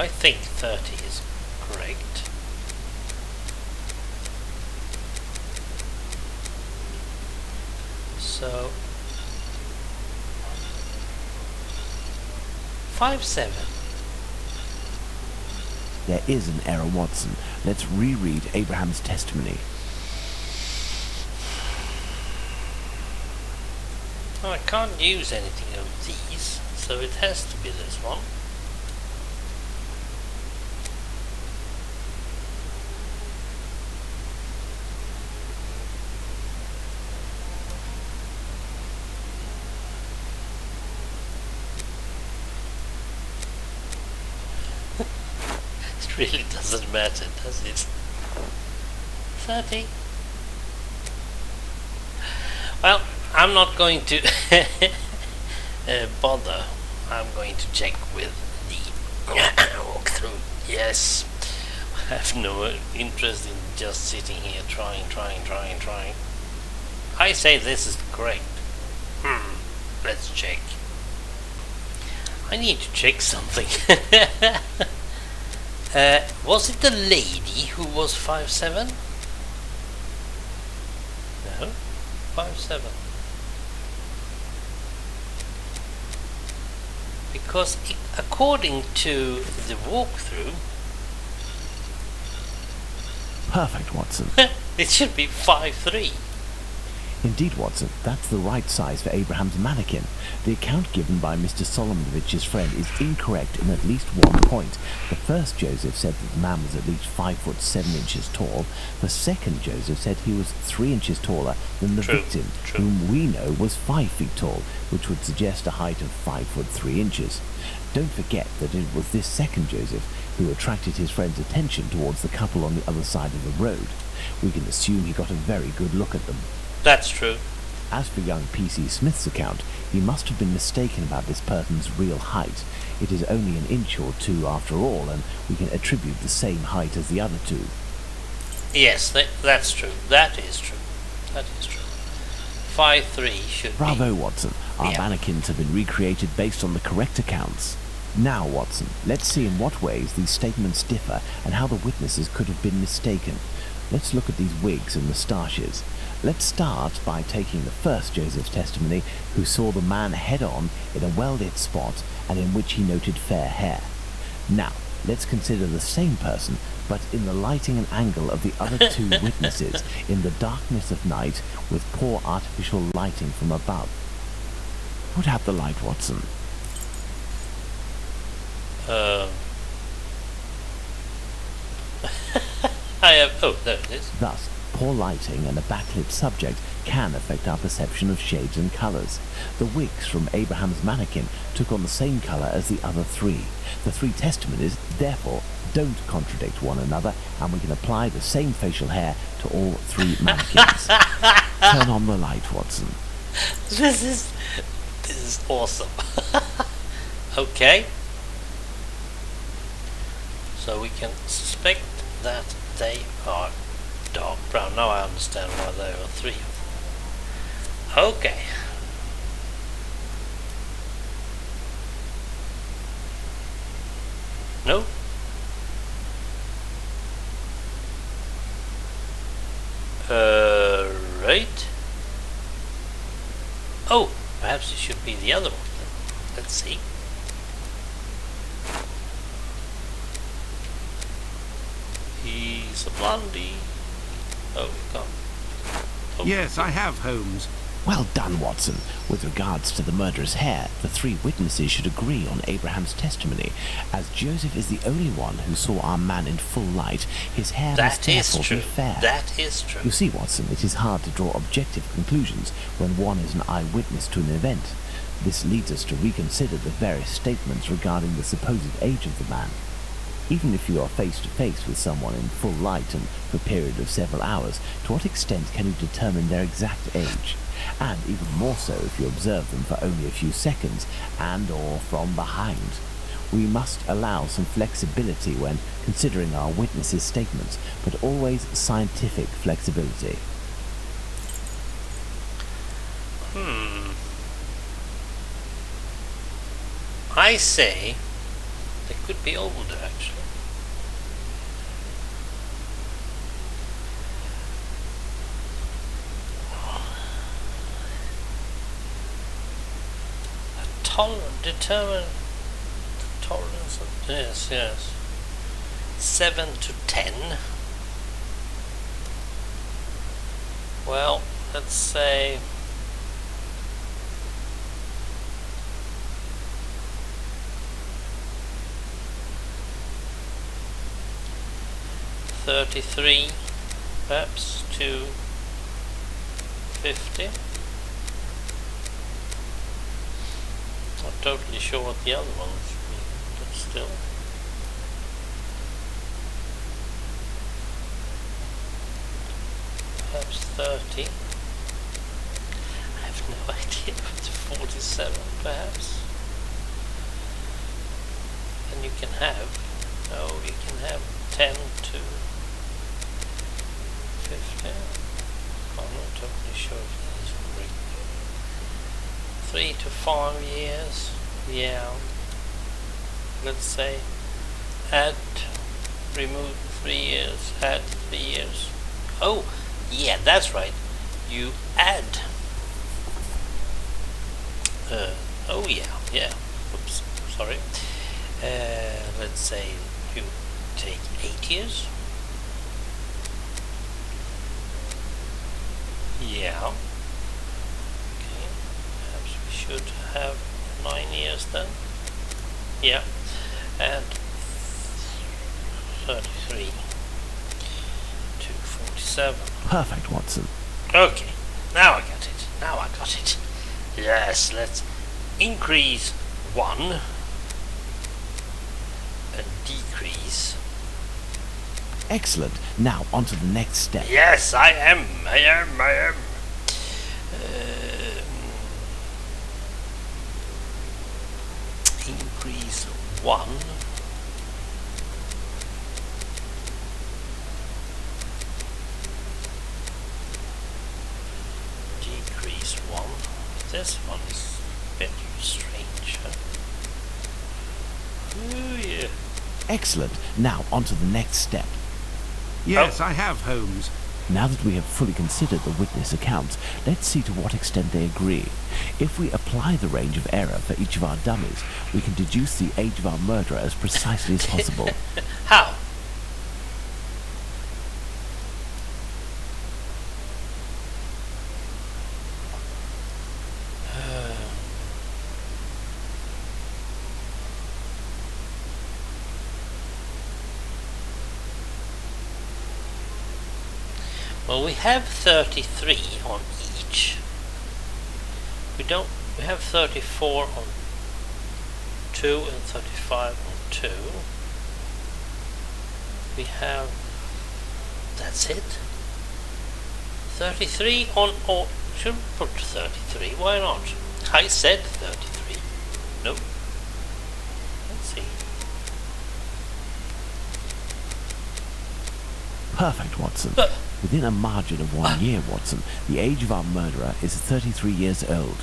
I think 30 is correct. So 5-7. There is an error, Watson. Let's reread Abraham's testimony. I can't use anything of these, so it has to be this one. It really doesn't matter, does it? 30. Well, I'm not going to bother. I'm going to check with the walkthrough. Yes, I have no interest in just sitting here trying. I say this is correct. Let's check. I need to check something. Was it the lady who was 5'7"? No, 5'7". Because according to the walkthrough, Perfect, Watson. it should be 5'3". Indeed, Watson, that's the right size for Abraham's mannequin. The account given by Mr. Solomonovich's friend is incorrect in at least one point. The first Joseph said that the man was at least 5 foot 7 inches tall. The second Joseph said he was 3 inches taller than the victim, whom we know was 5 feet tall, which would suggest a height of 5 foot 3 inches. Don't forget that it was this second Joseph who attracted his friend's attention towards the couple on the other side of the road. We can assume he got a very good look at them. That's true. As for young P.C. Smith's account, he must have been mistaken about this person's real height. It is only an inch or two after all, and we can attribute the same height as the other two. Yes, that's true. That is true. 5'3" should Bravo, be. Watson. Our mannequins have been recreated based on the correct accounts. Now, Watson, let's see in what ways these statements differ and how the witnesses could have been mistaken. Let's look at these wigs and moustaches. Let's start by taking the first Joseph's testimony, who saw the man head-on in a well-lit spot and in which he noted fair hair. Now, let's consider the same person, but in the lighting and angle of the other two witnesses, in the darkness of night, with poor artificial lighting from above. Put out the light, Watson. I have... Oh, there it is. Thus, poor lighting and a backlit subject can affect our perception of shades and colours. The wigs from Abraham's mannequin took on the same colour as the other three. The three testimonies, therefore, don't contradict one another, and we can apply the same facial hair to all three mannequins. Turn on the light, Watson. This is awesome. Okay. So we can suspect that they are dark brown. Now I understand why there are three of them. Okay. No? Right. Oh, perhaps it should be the other one then. Let's see. He's a blondie. Oh, we can't. Oh. Yes, I have, Holmes. Well done, Watson. With regards to the murderer's hair, the three witnesses should agree on Abraham's testimony. As Joseph is the only one who saw our man in full light, his hair must therefore be fair. That is true. You see, Watson, it is hard to draw objective conclusions when one is an eyewitness to an event. This leads us to reconsider the various statements regarding the supposed age of the man. Even if you are face to face with someone in full light and for a period of several hours, to what extent can you determine their exact age? And even more so if you observe them for only a few seconds and or from behind. We must allow some flexibility when considering our witnesses' statements, but always scientific flexibility. I say there could be older actually. Determine the tolerance of yes. 7 to 10. Well, let's say 33, perhaps to 50. Not totally sure what the other ones mean, but still. Perhaps 30. I have no idea, but 47 perhaps. And you can have, you can have 10 to 50. I'm not totally sure if that is correct. 3 to 5 years, yeah. Let's say remove 3 years, add 3 years. Oh, yeah, that's right. You add. Oh yeah. Oops, sorry. Let's say you take 8 years. Yeah. Should have 9 years then. Yeah. And 33 to 47. Perfect, Watson. Okay, now I got it. Yes, let's increase 1 and decrease. Excellent. Now on to the next step. Yes, I am. Increase 1 decrease 1. This one is a bit strange, huh? Oh yeah. Excellent. Now on to the next step. Yes, I have, Holmes. Now that we have fully considered the witness accounts, let's see to what extent they agree. If we apply the range of error for each of our dummies, we can deduce the age of our murderer as precisely as possible. How? Well, we have 33 on each. We have 34 on 2 and 35 on 2. We have, that's it. 33 on all, should we put 33, why not? I said 33. Nope. Let's see. Perfect, Watson. But Within a margin of 1 year, Watson, the age of our murderer is 33 years old.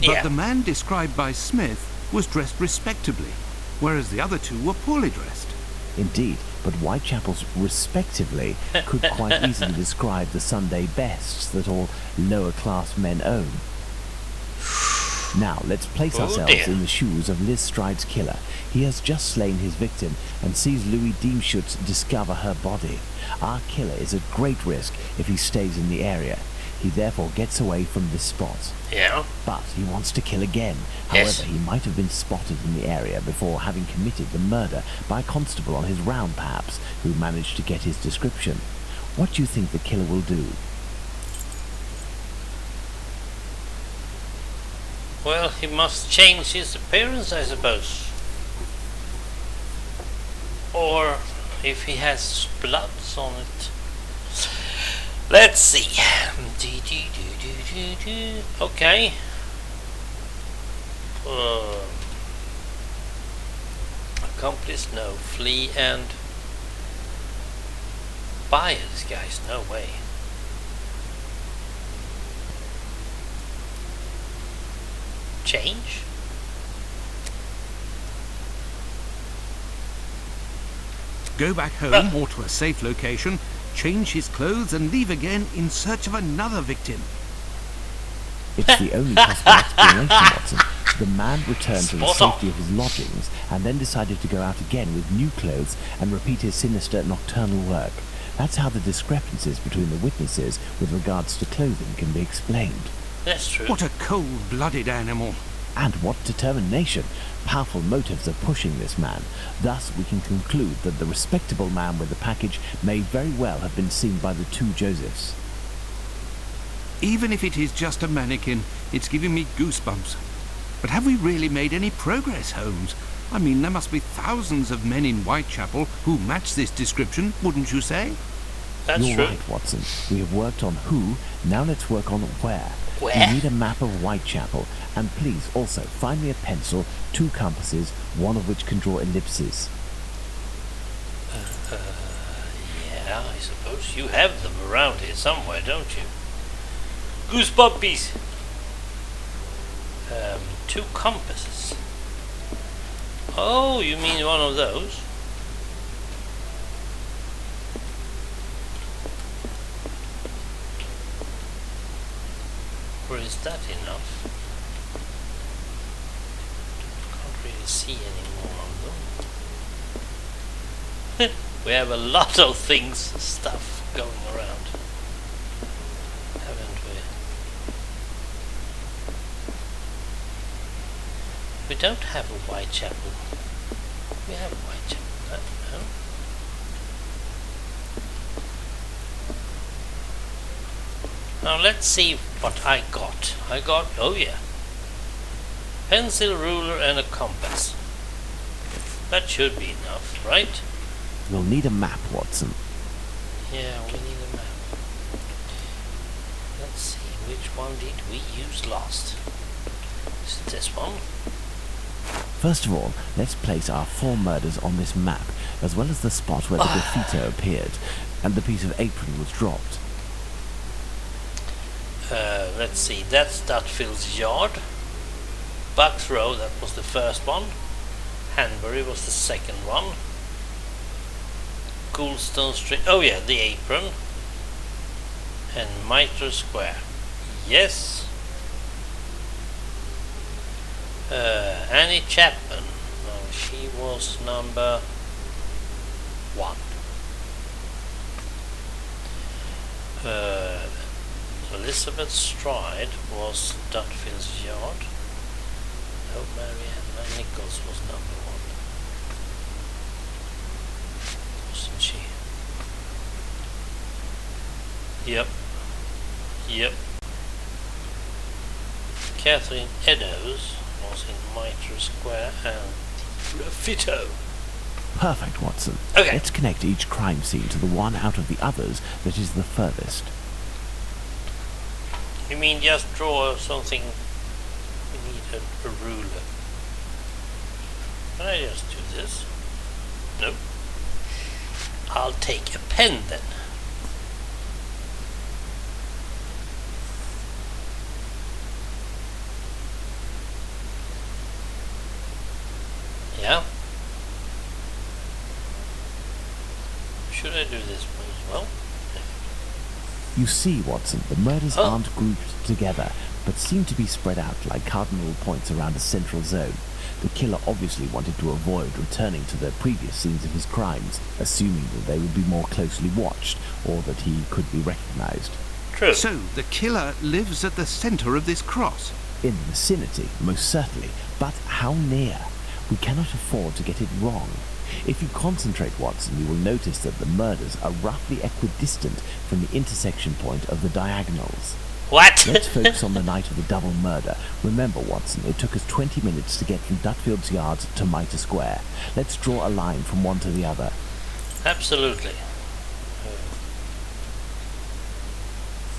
But the man described by Smith was dressed respectably, whereas the other two were poorly dressed. Indeed, but Whitechapel's respectively could quite easily describe the Sunday bests that all lower-class men own. Now, let's place ourselves in the shoes of Liz Stride's killer. He has just slain his victim and sees Louis Diemschutz discover her body. Our killer is at great risk if he stays in the area. He therefore gets away from this spot. Yeah. But he wants to kill again. However, he might have been spotted in the area before having committed the murder by a constable on his round, perhaps, who managed to get his description. What do you think the killer will do? Well, he must change his appearance, I suppose. Or if he has bloods on it. Let's see. Okay. Accomplice, no. Flee and buy this guy's no way. Change? go back home or to a safe location, change his clothes and leave again in search of another victim. It's the only possible explanation, Watson. The man returned to the Spot on. safety of his lodgings and then decided to go out again with new clothes and repeat his sinister nocturnal work. That's how the discrepancies between the witnesses with regards to clothing can be explained. That's true. What a cold-blooded animal. And what determination! Powerful motives are pushing this man. Thus, we can conclude that the respectable man with the package may very well have been seen by the two Josephs. Even if it is just a mannequin, it's giving me goosebumps. But have we really made any progress, Holmes? I mean, there must be thousands of men in Whitechapel who match this description, wouldn't you say? That's You're true. right, Watson. We have worked on who, now let's work on where. Where? We need a map of Whitechapel, and please also find me a pencil, 2 compasses, one of which can draw ellipses. Yeah, I suppose you have them around here somewhere, don't you? Goosebumpies! 2 compasses. Oh, you mean one of those? Or is that enough? Can't really see any more of them. We have a lot of stuff going around, haven't we? We don't have a Whitechapel. We have a Whitechapel, no? Now let's see what I got. Oh yeah. Pencil, ruler and a compass. That should be enough, right? We'll need a map, Watson. Yeah, we need a map. Let's see, which one did we use last? Is it this one? First of all, let's place our 4 murders on this map, as well as the spot where the graffito appeared, and the piece of apron was dropped. Let's see, that's Dutfield's yard. MaGtRo, that was the first one. Hanbury was the second one. Goulstone Street, oh yeah, the apron. And Mitre Square. Yes. Annie Chapman. No, she was number 1. Elizabeth Stride was Dutfield's yard. No, Marianne Nichols was number 1. Wasn't she? Yep. Catherine Eddowes was in Mitre Square and Graffito. Perfect, Watson. Okay. Let's connect each crime scene to the one out of the others that is the furthest. You mean just draw something? We need a ruler. Can I just do this? Nope. I'll take a pen then. Yeah. Should I do this one as well? You see, Watson, the murders Oh. aren't grouped together, but seem to be spread out like cardinal points around a central zone. The killer obviously wanted to avoid returning to the previous scenes of his crimes, assuming that they would be more closely watched, or that he could be recognized. True. So the killer lives at the center of this cross. In the vicinity, most certainly, but how near? We cannot afford to get it wrong. If you concentrate, Watson, you will notice that the murders are roughly equidistant from the intersection point of the diagonals. What? Let's focus on the night of the double murder. Remember, Watson, it took us 20 minutes to get from Dutfield's yard to Mitre Square. Let's draw a line from one to the other. Absolutely.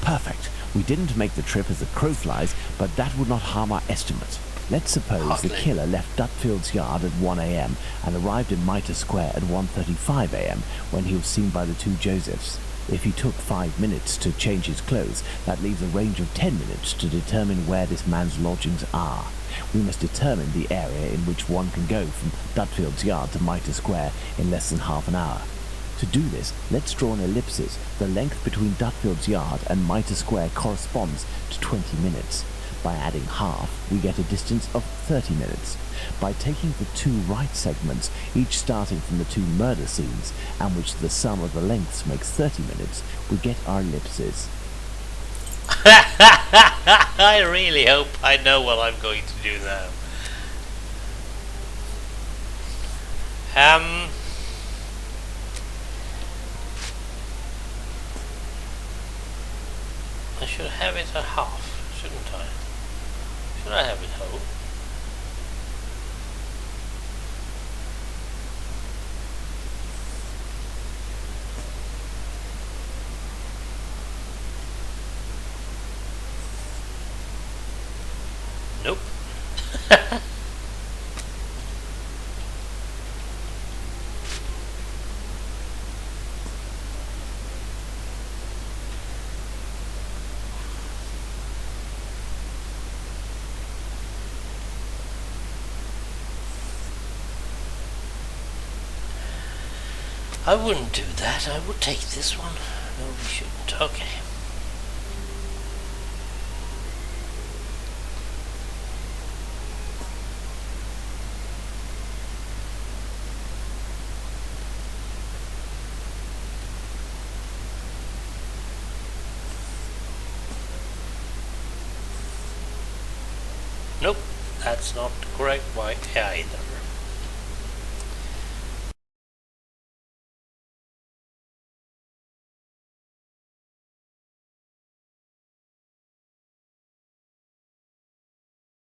Perfect. We didn't make the trip as the crow flies, but that would not harm our estimate. Let's suppose Hardly. the killer left Dutfield's yard at 1 a.m. and arrived in Mitre Square at 1:35 a.m. when he was seen by the two Josephs. If he took 5 minutes to change his clothes, that leaves a range of 10 minutes to determine where this man's lodgings are. We must determine the area in which one can go from Dudfield's Yard to Mitre Square in less than half an hour. To do this, let's draw an ellipsis. The length between Dudfield's Yard and Mitre Square corresponds to 20 minutes. By adding half, we get a distance of 30 minutes. By taking the two right segments, each starting from the two murder scenes, and which the sum of the lengths makes 30 minutes, we get our ellipses. I really hope I know what I'm going to do now. I should have it a half, shouldn't I? Should I have it whole? Nope. I wouldn't do that. I would take this one. No, we shouldn't. Okay. Nope, that's not the correct way either.